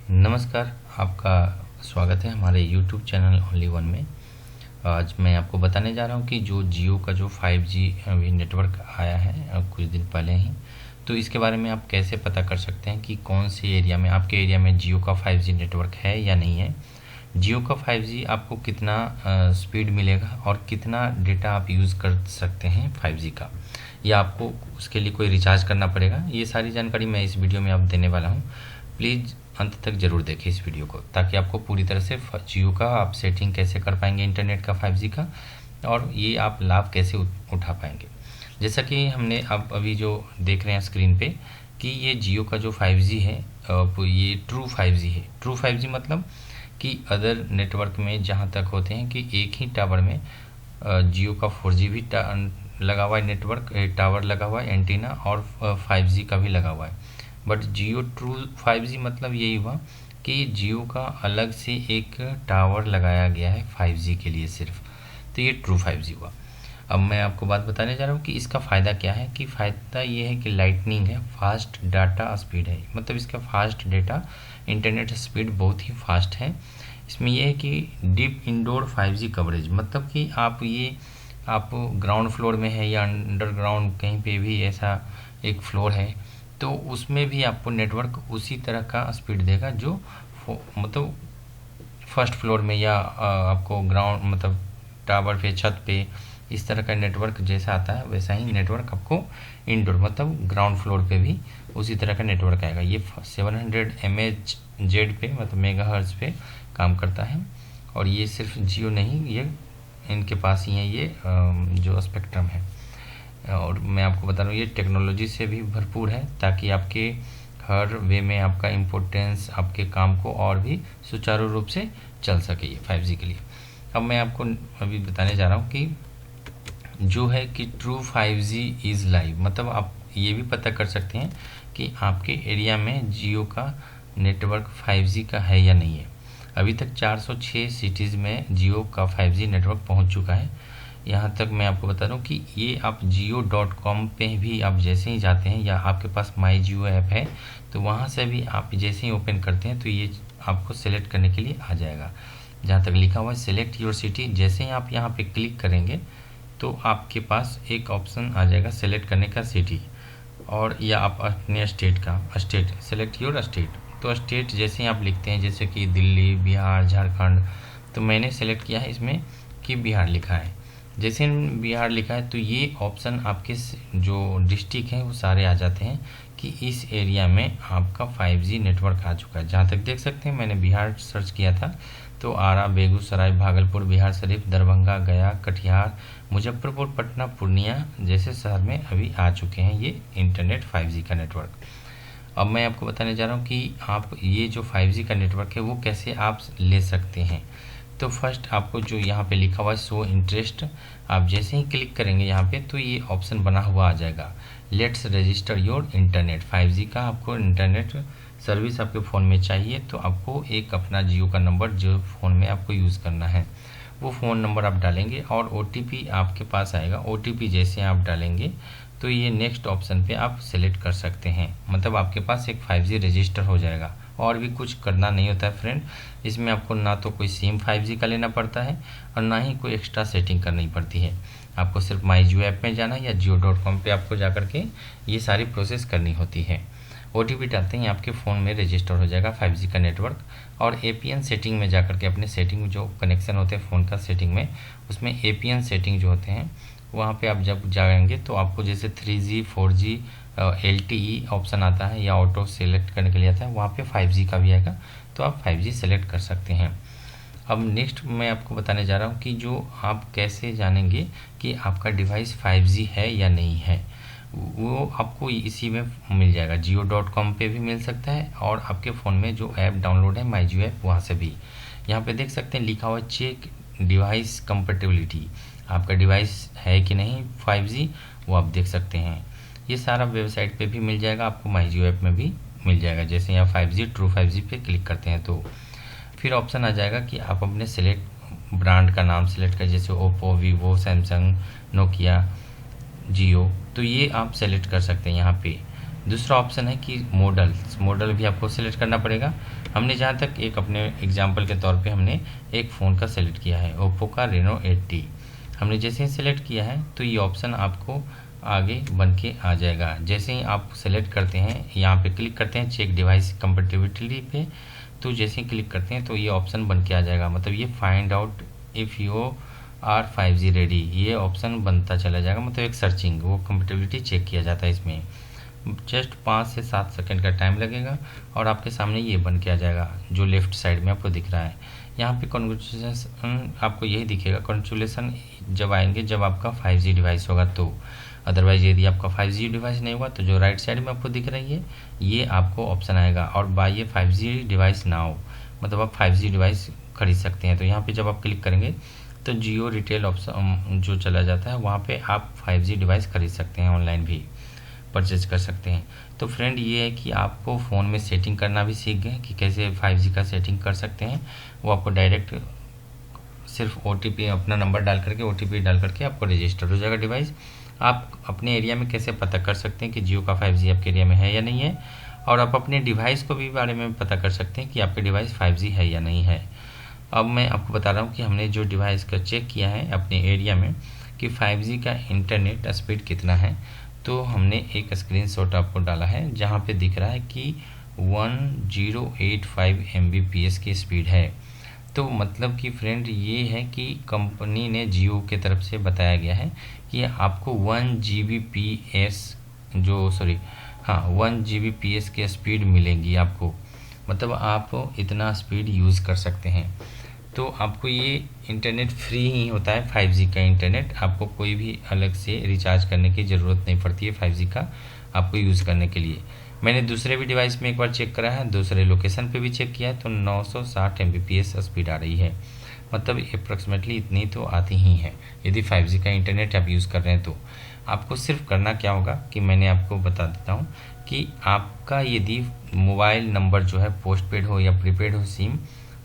नमस्कार, आपका स्वागत है हमारे YouTube चैनल ओनली वन में। आज मैं आपको बताने जा रहा हूं कि जो जियो का जो 5G अभी नेटवर्क आया है कुछ दिन पहले ही, तो इसके बारे में आप कैसे पता कर सकते हैं कि कौन से एरिया में, आपके एरिया में जियो का 5G नेटवर्क है या नहीं है। जियो का 5G आपको कितना स्पीड मिलेगा और कितना डेटा आप यूज़ कर सकते हैं 5G का, या आपको उसके लिए कोई रिचार्ज करना पड़ेगा। ये सारी जानकारी मैं इस वीडियो में आप देने वाला हूँ। प्लीज़ अंत तक ज़रूर देखें इस वीडियो को, ताकि आपको पूरी तरह से जियो का आप सेटिंग कैसे कर पाएंगे इंटरनेट का 5G का, और ये आप लाभ कैसे उठा पाएंगे। जैसा कि हमने आप अभी जो देख रहे हैं स्क्रीन पे कि ये जियो का जो 5G है ये ट्रू 5G है। ट्रू 5G मतलब कि अदर नेटवर्क में जहाँ तक होते हैं कि एक ही टावर में जियो का 4G भी लगा हुआ है, नेटवर्क टावर लगा हुआ है, एंटीना, और 5G का भी लगा हुआ है। बट जियो ट्रू 5G मतलब यही हुआ कि जियो का अलग से एक टावर लगाया गया है 5G के लिए सिर्फ, तो ये ट्रू 5G हुआ। अब मैं आपको बात बताने जा रहा हूँ कि इसका फ़ायदा क्या है। कि फ़ायदा ये है कि लाइटनिंग है, फास्ट डाटा स्पीड है, मतलब इसका फास्ट डेटा इंटरनेट स्पीड बहुत ही फास्ट है। इसमें यह है कि डीप इंडोर 5G कवरेज, मतलब कि आप ग्राउंड फ्लोर में है या अंडरग्राउंड कहीं पे भी ऐसा एक फ्लोर है, तो उसमें भी आपको नेटवर्क उसी तरह का स्पीड देगा जो मतलब फर्स्ट फ्लोर में या आपको ग्राउंड मतलब टावर पे, छत पे, इस तरह का नेटवर्क जैसा आता है वैसा ही नेटवर्क आपको इंडोर मतलब ग्राउंड फ्लोर पे भी उसी तरह का नेटवर्क आएगा। ये 700 MHz पे मतलब मेगाहर्ट्ज़ पे काम करता है। और ये सिर्फ जियो नहीं, ये इनके पास ही है ये जो स्पेक्ट्रम है। और मैं आपको बता रहा हूँ ये टेक्नोलॉजी से भी भरपूर है, ताकि आपके हर वे में आपका इम्पोर्टेंस आपके काम को और भी सुचारू रूप से चल सके ये 5G के लिए। अब मैं आपको अभी बताने जा रहा हूँ कि जो है कि ट्रू 5G इज़ लाइव, मतलब आप ये भी पता कर सकते हैं कि आपके एरिया में जियो का नेटवर्क 5G का है या नहीं है। अभी तक 406 सिटीज़ में जियो का 5G नेटवर्क पहुंच चुका है। यहाँ तक मैं आपको बता रहा हूँ कि ये आप jio.com पे भी आप जैसे ही जाते हैं, या आपके पास माई जियो ऐप है तो वहाँ से भी आप जैसे ही ओपन करते हैं तो ये आपको सेलेक्ट करने के लिए आ जाएगा। जहाँ तक लिखा हुआ है सेलेक्ट योर सिटी, जैसे ही आप यहाँ पे क्लिक करेंगे तो आपके पास एक ऑप्शन आ जाएगा सेलेक्ट करने का सिटी, और या आप अपने स्टेट का स्टेट सेलेक्ट योर स्टेट। तो स्टेट जैसे ही आप लिखते हैं, जैसे कि दिल्ली, बिहार, झारखंड, तो मैंने सेलेक्ट किया है इसमें कि बिहार लिखा है। जैसे बिहार लिखा है तो ये ऑप्शन आपके जो डिस्ट्रिक्ट हैं वो सारे आ जाते हैं कि इस एरिया में आपका 5G नेटवर्क आ चुका है। जहाँ तक देख सकते हैं मैंने बिहार सर्च किया था तो आरा, बेगूसराय, भागलपुर, बिहार शरीफ, दरभंगा, गया, कटिहार, मुजफ्फरपुर, पटना, पूर्णिया जैसे शहर में अभी आ चुके हैं ये इंटरनेट 5G का नेटवर्क। अब मैं आपको बताने जा रहा हूँ कि आप ये जो 5G का नेटवर्क है वो कैसे आप ले सकते हैं। तो फर्स्ट आपको जो यहाँ पे लिखा हुआ है शो इंटरेस्ट, आप जैसे ही क्लिक करेंगे यहाँ पे तो ये ऑप्शन बना हुआ आ जाएगा let's register your internet 5G का। आपको इंटरनेट सर्विस आपके फ़ोन में चाहिए तो आपको एक अपना जियो का नंबर जो फ़ोन में आपको यूज़ करना है वो फ़ोन नंबर आप डालेंगे और OTP आपके पास आएगा। OTP जैसे आप डालेंगे तो ये नेक्स्ट ऑप्शन पे आप सेलेक्ट कर सकते हैं, मतलब आपके पास एक 5G रजिस्टर हो जाएगा। और भी कुछ करना नहीं होता है फ्रेंड, इसमें आपको ना तो कोई सिम 5G का लेना पड़ता है और ना ही कोई एक्स्ट्रा सेटिंग करनी पड़ती है। आपको सिर्फ माई जियो ऐप में जाना है या jio.com पे आपको जा कर के ये सारी प्रोसेस करनी होती है। OTP डालते ही आपके फ़ोन में रजिस्टर हो जाएगा 5G का नेटवर्क। और APN सेटिंग में जा कर के अपने सेटिंग जो कनेक्शन होते हैं फ़ोन का सेटिंग में, उसमें APN सेटिंग जो होते हैं वहाँ पे आप जब जाएंगे तो आपको जैसे 3G 4G LTE ऑप्शन आता है या ऑटो सेलेक्ट करने के लिए आता है, वहाँ पे 5G का भी आएगा तो आप 5G सेलेक्ट कर सकते हैं। अब नेक्स्ट मैं आपको बताने जा रहा हूँ कि जो आप कैसे जानेंगे कि आपका डिवाइस 5G है या नहीं है, वो आपको इसी में मिल जाएगा। jio.com पे भी मिल सकता है और आपके फ़ोन में जो ऐप डाउनलोड है माई जियो ऐप वहाँ से भी। यहाँ पे देख सकते हैं लिखा हुआ है चेक डिवाइस कंपेटिबिलिटी, आपका डिवाइस है कि नहीं 5G वो आप देख सकते हैं। ये सारा वेबसाइट पे भी मिल जाएगा, आपको माई जियो ऐप में भी मिल जाएगा। जैसे यहाँ 5G ट्रू 5G पे क्लिक करते हैं तो फिर ऑप्शन आ जाएगा कि आप अपने सेलेक्ट ब्रांड का नाम सेलेक्ट करें, जैसे ओप्पो, वीवो, सैमसंग, नोकिया, जियो, तो ये आप सेलेक्ट कर सकते हैं यहाँ पे। दूसरा ऑप्शन है कि मॉडल भी आपको सेलेक्ट करना पड़ेगा। हमने जहाँ तक एक अपने एग्जांपल के तौर पे हमने एक फ़ोन का सेलेक्ट किया है, ओप्पो का रेनो 8T। हमने जैसे ही सेलेक्ट किया है तो ये ऑप्शन आपको आगे बन के आ जाएगा। जैसे ही आप सेलेक्ट करते हैं, यहाँ पे क्लिक करते हैं चेक डिवाइस कंपेटिबिलिटी पे, तो जैसे ही क्लिक करते हैं तो ये ऑप्शन बन के आ जाएगा। मतलब ये find out if you are 5G ready, ये ऑप्शन बनता चला जाएगा। मतलब एक सर्चिंग, वो कंपेटिबिलिटी चेक किया जाता है। इसमें जस्ट 5 से 7 सेकंड का टाइम लगेगा और आपके सामने ये बन के आ जाएगा, जो लेफ्ट साइड में आपको दिख रहा है। यहाँ पे कॉन्ग्रेचुलेसन आपको यही दिखेगा, कॉन्ग्रेचुलेसन जब आएंगे जब आपका 5G डिवाइस होगा तो। अदरवाइज यदि आपका 5G डिवाइस नहीं हुआ तो जो राइट साइड में आपको दिख रही है ये आपको ऑप्शन आएगा, और बाय ये 5G डिवाइस नाउ, मतलब आप 5G डिवाइस खरीद सकते हैं। तो यहाँ पे जब आप क्लिक करेंगे तो जियो रिटेल ऑप्शन जो चला जाता है, वहाँ पे आप 5G डिवाइस खरीद सकते हैं, ऑनलाइन भी परचेज कर सकते हैं। तो फ्रेंड ये है कि आपको फ़ोन में सेटिंग करना भी सीख गए कि कैसे 5G का सेटिंग कर सकते हैं। वो आपको डायरेक्ट सिर्फ OTP अपना नंबर डाल करके, OTP डाल करके आपको रजिस्टर हो जाएगा डिवाइस। आप अपने एरिया में कैसे पता कर सकते हैं कि जियो का 5G आपके एरिया में है या नहीं है, और आप अपने डिवाइस को भी बारे में पता कर सकते हैं कि आपके डिवाइस 5G है या नहीं है। अब मैं आपको बता रहा हूँ कि हमने जो डिवाइस का चेक किया है अपने एरिया में कि 5G का इंटरनेट स्पीड कितना है, तो हमने एक स्क्रीनशॉट आपको डाला है जहाँ पे दिख रहा है कि 1085 Mbps की स्पीड है। तो मतलब कि फ्रेंड ये है कि कंपनी ने जियो के तरफ से बताया गया है कि आपको 1 Gbps 1 Gbps की स्पीड मिलेगी आपको, मतलब आप इतना स्पीड यूज़ कर सकते हैं। तो आपको ये इंटरनेट फ्री ही होता है 5G का इंटरनेट, आपको कोई भी अलग से रिचार्ज करने की ज़रूरत नहीं पड़ती है 5G का आपको यूज़ करने के लिए। मैंने दूसरे भी डिवाइस में एक बार चेक करा है, दूसरे लोकेशन पे भी चेक किया है, तो 960 Mbps स्पीड आ रही है। मतलब अप्रॉक्सीमेटली इतनी तो आती ही है यदि 5G का इंटरनेट आप यूज़ कर रहे हैं। तो आपको सिर्फ करना क्या होगा कि मैंने आपको बता देता हूँ कि आपका यदि मोबाइल नंबर जो है पोस्ट पेड हो या प्रीपेड हो सिम,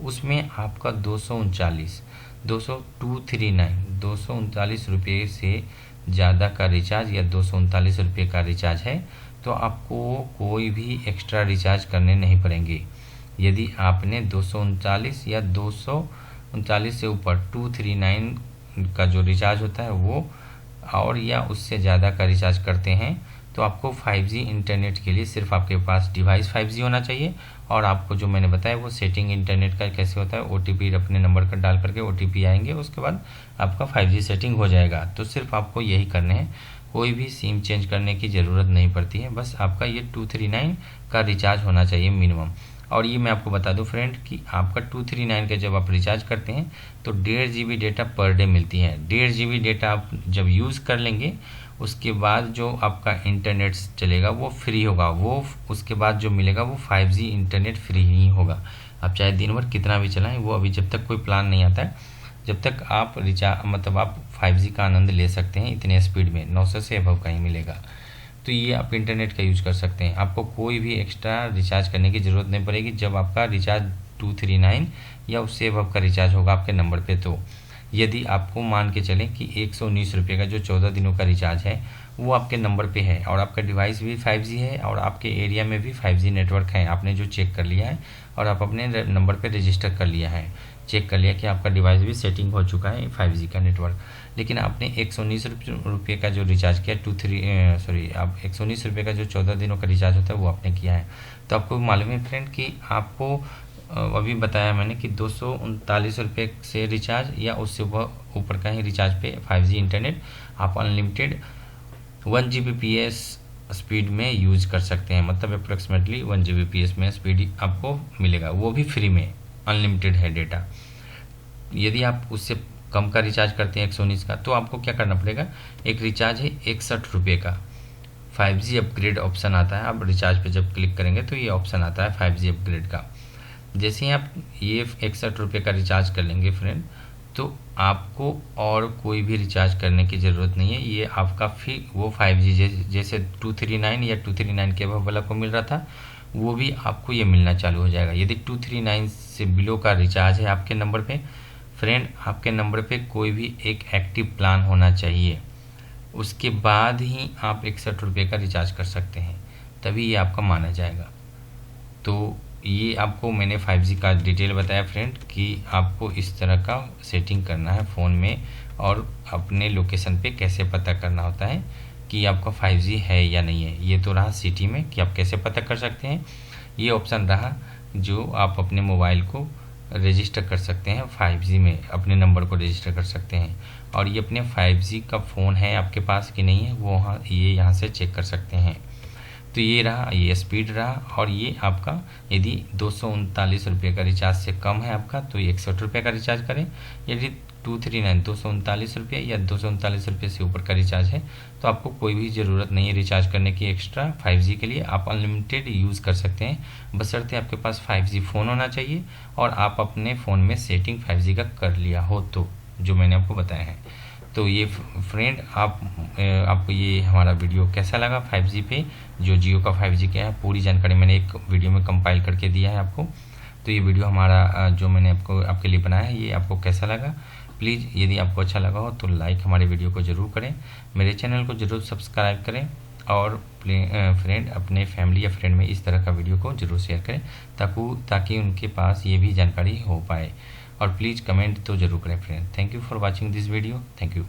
उसमें आपका 239 रुपये से ज़्यादा का रिचार्ज या 239 रुपये का रिचार्ज है, तो आपको कोई भी एक्स्ट्रा रिचार्ज करने नहीं पड़ेंगे। यदि आपने 239 या 239 से ऊपर 239 का जो रिचार्ज होता है वो और या उससे ज़्यादा का रिचार्ज करते हैं, तो आपको 5G इंटरनेट के लिए सिर्फ आपके पास डिवाइस 5G होना चाहिए। और आपको जो मैंने बताया वो सेटिंग इंटरनेट का कैसे होता है, OTP अपने नंबर का डाल करके OTP आएंगे, उसके बाद आपका 5G सेटिंग हो जाएगा। तो सिर्फ आपको यही करने हैं, कोई भी सिम चेंज करने की ज़रूरत नहीं पड़ती है, बस आपका ये 239 का रिचार्ज होना चाहिए मिनिमम। और ये मैं आपको बता दूं फ्रेंड कि आपका 239 का जब आप रिचार्ज करते हैं तो 1.5 GB डेटा पर डे मिलती है। 1.5 GB डेटा आप जब यूज़ कर लेंगे उसके बाद जो आपका इंटरनेट चलेगा वो फ्री होगा, वो उसके बाद जो मिलेगा वो 5G इंटरनेट फ्री ही होगा। आप चाहे दिन भर कितना भी चलाएं, वो अभी जब तक कोई प्लान नहीं आता है, जब तक आप आप 5G का आनंद ले सकते हैं इतने स्पीड में, 900 से अबव का ही मिलेगा। तो ये आप इंटरनेट का यूज कर सकते हैं, आपको कोई भी एक्स्ट्रा रिचार्ज करने की ज़रूरत नहीं पड़ेगी जब आपका रिचार्ज 239 या उससे अबव का रिचार्ज होगा आपके नंबर पे। तो यदि आपको मान के चलें कि 119 रुपये का जो 14 दिनों का रिचार्ज है वो आपके नंबर पे है और आपका डिवाइस भी 5G है और आपके एरिया में भी 5G नेटवर्क है, आपने जो चेक कर लिया है और आप अपने नंबर पे रजिस्टर कर लिया है, चेक कर लिया कि आपका डिवाइस भी सेटिंग हो चुका है 5G का नेटवर्क, लेकिन आपने 119 रुपये का जो रिचार्ज किया आप 119 रुपये का जो 14 दिनों का रिचार्ज होता है वो आपने किया है। तो आपको मालूम है फ्रेंड कि आपको अभी बताया मैंने कि 239 रुपये से रिचार्ज या उससे ऊपर का ही रिचार्ज पे 5G इंटरनेट आप अनलिमिटेड 1 Gbps स्पीड में यूज़ कर सकते हैं। मतलब अप्रॉक्सीमेटली 1 Gbps में स्पीड आपको मिलेगा, वो भी फ्री में, अनलिमिटेड है डेटा। यदि आप उससे कम का रिचार्ज करते हैं 119 का, तो आपको क्या करना पड़ेगा, एक रिचार्ज है 61 रुपये का, 5G अपग्रेड ऑप्शन आता है। आप रिचार्ज पे जब क्लिक करेंगे तो ये ऑप्शन आता है 5G अपग्रेड का। जैसे ही आप ये 61 रुपये का रिचार्ज कर लेंगे फ्रेंड, तो आपको और कोई भी रिचार्ज करने की ज़रूरत नहीं है। ये आपका फिर वो 5G जैसे 239 या 239 के अबव वाला को मिल रहा था, वो भी आपको ये मिलना चालू हो जाएगा। यदि 239 से बिलो का रिचार्ज है आपके नंबर पे फ्रेंड, आपके नंबर पे कोई भी एक एक्टिव प्लान होना चाहिए, उसके बाद ही आप 61 रुपये का रिचार्ज कर सकते हैं। तभी ये आपका माना जाएगा। तो ये आपको मैंने 5G का डिटेल बताया फ्रेंड कि आपको इस तरह का सेटिंग करना है फ़ोन में, और अपने लोकेशन पे कैसे पता करना होता है कि आपका 5G है या नहीं है। ये तो रहा सिटी में कि आप कैसे पता कर सकते हैं। ये ऑप्शन रहा जो आप अपने मोबाइल को रजिस्टर कर सकते हैं 5G में, अपने नंबर को रजिस्टर कर सकते हैं, और ये अपने 5G का फ़ोन है आपके पास कि नहीं है वो ये यहाँ से चेक कर सकते हैं। तो ये रहा, ये स्पीड रहा। और ये आपका यदि 239 रुपये का रिचार्ज से कम है आपका तो 61 रुपये का रिचार्ज करें। यदि 239 रुपये या 239 रुपये से ऊपर का रिचार्ज है तो आपको कोई भी ज़रूरत नहीं है रिचार्ज करने की एक्स्ट्रा 5G के लिए। आप अनलिमिटेड यूज़ कर सकते हैं, बशर्ते आपके पास 5G फ़ोन होना चाहिए और आप अपने फ़ोन में सेटिंग 5G का कर लिया हो तो, जो मैंने आपको बताया है। तो ये फ्रेंड आपको ये हमारा वीडियो कैसा लगा 5G पे, जो जियो का 5G क्या है, पूरी जानकारी मैंने एक वीडियो में कंपाइल करके दिया है आपको। तो ये वीडियो हमारा जो मैंने आपके लिए बनाया है, ये आपको कैसा लगा प्लीज़, यदि आपको अच्छा लगा हो तो लाइक हमारे वीडियो को ज़रूर करें, मेरे चैनल को ज़रूर सब्सक्राइब करें, और फ्रेंड अपने फैमिली या फ्रेंड में इस तरह का वीडियो को ज़रूर शेयर करें ताकि उनके पास ये भी जानकारी हो पाए। और प्लीज़ कमेंट तो ज़रूर करें friend. Thank you for watching this video. Thank you.